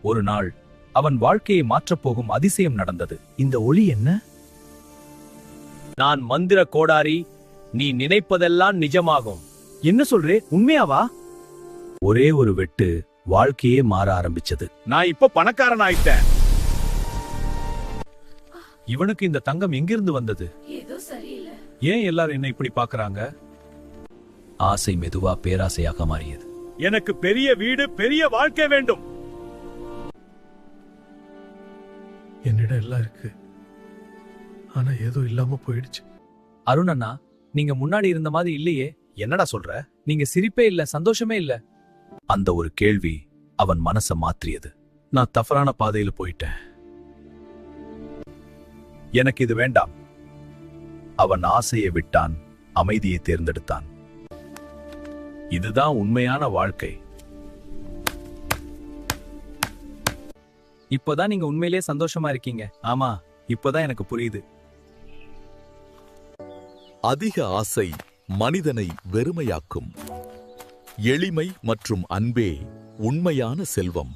ஒரு நாள் அவன் வாழ்க்கையை மாற்றப்போகும் அதிசயம் நடந்தது. இந்த ஒளி என்ன? நான் மந்திர கோடாரி, நீ நினைப்பதெல்லாம் நிஜமாகும். என்ன சொல்றே, உண்மையாவா? ஒரே ஒரு வெட்டு வாழ்க்கையே மாற ஆரம்பிச்சது. நான் இப்ப பணக்காரன் ஆயிட்டேன். இவனுக்கு இந்த தங்கம் எங்கிருந்து வந்தது? ஏதோ சரியில்லை. ஏன் எல்லாரும் என்ன இப்படி பாக்குறாங்க? ஆசை மெதுவா பேராசையாக மாறியது. எனக்கு பெரிய வீடு, பெரிய வாழ்க்கை வேண்டும். என்னிடம் எல்லாம் இருக்கு, ஆனா ஏதோ இல்லாம போயிடுச்சு. அருண் அண்ணா, நீங்க முன்னாடி இருந்த மாதிரி இல்லையே. என்னடா சொல்ற? நீங்க சிரிப்பே இல்ல, சந்தோஷமே இல்ல. அந்த ஒரு கேள்வி அவன் மனச மாற்றியது. நான் தவறான பாதையில போயிட்டேன். எனக்கு இது வேண்டாம். அவன் ஆசையை விட்டான், அமைதியை தேர்ந்தெடுத்தான். இதுதான் உண்மையான வாழ்க்கை. இப்பதான் நீங்க உண்மையிலேயே சந்தோஷமா இருக்கீங்க. ஆமா, இப்பதான் எனக்கு புரியுது. அதிக ஆசை மனிதனை வெறுமையாக்கும். எளிமை மற்றும் அன்பே உண்மையான செல்வம்.